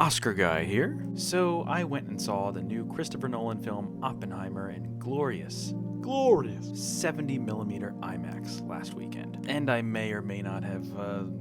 Oscar guy here. So I went and saw the new Christopher Nolan film Oppenheimer in glorious 70mm IMAX last weekend. And I may or may not have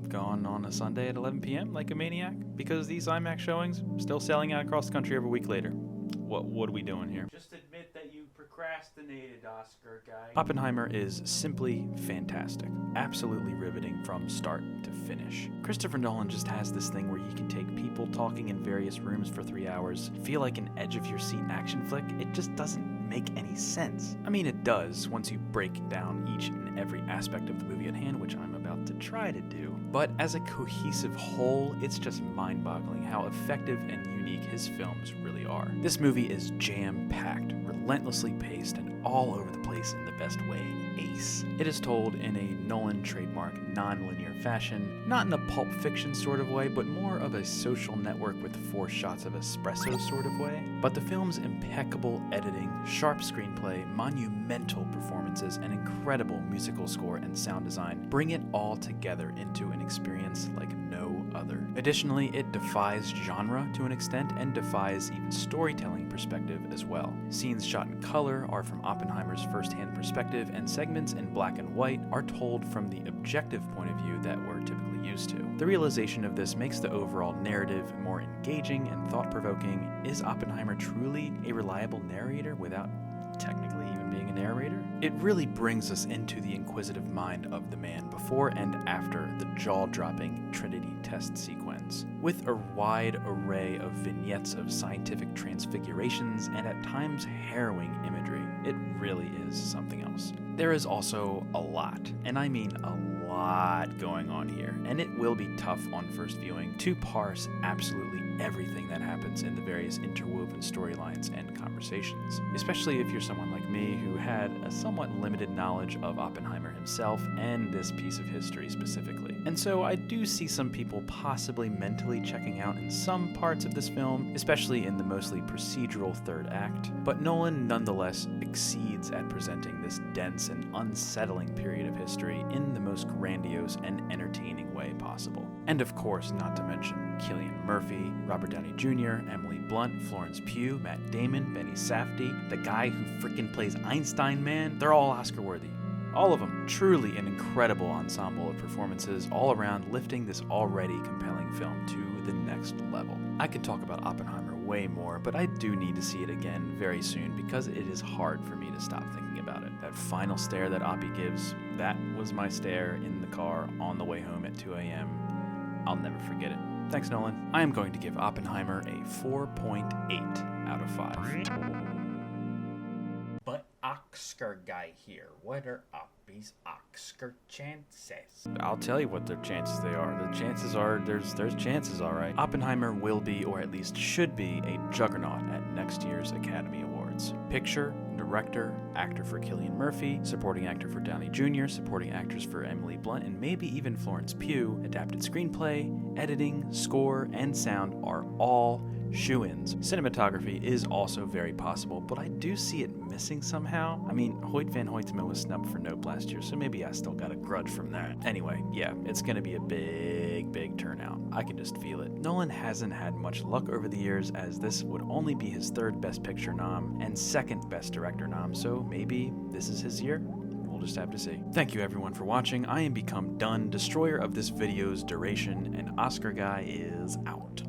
gone on a Sunday at 11 p.m. like a maniac, because these IMAX showings still selling out across the country every week later. What are we doing here? Just admit that you procrastinated, Oscar guy. Oppenheimer is simply fantastic. Absolutely riveting from start to finish. Christopher Nolan just has this thing where you can take people talking in various rooms for 3 hours, feel like an edge-of-your-seat action flick. It just doesn't make any sense. I mean, it does once you break down each and every aspect of the movie at hand, which I'm about to try to do. But as a cohesive whole, it's just mind-boggling how effective and unique his films really are. This movie is jam-packed, relentlessly paced, and all over the place in the best way. Ace. It is told in a Nolan trademark non-linear fashion, not in a Pulp Fiction sort of way, but more of a Social Network with 4 shots of espresso sort of way. But the film's impeccable editing, sharp screenplay, monumental performances, and incredible musical score and sound design bring it all together into an experience like no other. Additionally, it defies genre to an extent and defies even storytelling perspective as well. Scenes shot in color are from Oppenheimer's first-hand perspective, and segments in black and white are told from the objective point of view that we're typically used to. The realization of this makes the overall narrative more engaging and thought-provoking. Is Oppenheimer truly a reliable narrator without technically even being a narrator? It really brings us into the inquisitive mind of the man before and after the jaw-dropping Trinity test sequence. With a wide array of vignettes of scientific transfigurations and at times harrowing imagery, it really is something else. There is also a lot, and I mean a lot going on here, and it will be tough on first viewing to parse absolutely everything that happens in the various interwoven storylines and conversations, especially if you're someone like me who had a somewhat limited knowledge of Oppenheimer himself and this piece of history specifically. And so I do see some people possibly mentally checking out in some parts of this film, especially in the mostly procedural third act, but Nolan nonetheless exceeds at presenting this dense and unsettling period of history in the most grandiose and entertaining way possible. And of course, not to mention Cillian Murphy, Robert Downey Jr., Emily Blunt, Florence Pugh, Matt Damon, Benny Safdie, the guy who freaking plays Einstein Man, they're all Oscar-worthy. All of them. Truly an incredible ensemble of performances all around, lifting this already compelling film to the next level. I could talk about Oppenheimer way more, but I do need to see it again very soon because it is hard for me to stop thinking about it. That final stare that Oppie gives, that was my stare in the car on the way home at 2 a.m. I'll never forget it. Thanks, Nolan. I am going to give Oppenheimer a 4.8 out of 5. But Oscar guy here, what are Oppie's Oscar chances? I'll tell you what their chances they are. The chances are, there's chances, all right. Oppenheimer will be, or at least should be, a juggernaut at next year's Academy Awards. Picture, director, actor for Cillian Murphy, supporting actor for Downey Jr., supporting actress for Emily Blunt, and maybe even Florence Pugh. Adapted screenplay, editing, score, and sound are all shoo-ins. Cinematography is also very possible, but I do see it missing somehow. I mean, Hoyt van Hoytema was snubbed for Nope last year, so maybe I still got a grudge from that. Anyway, yeah, it's gonna be a big turnout. I can just feel it. Nolan hasn't had much luck over the years, as this would only be his 3rd Best Picture nom and 2nd Best Director nom, so maybe this is his year? We'll just have to see. Thank you everyone for watching. I am become done, destroyer of this video's duration, and Oscar guy is out.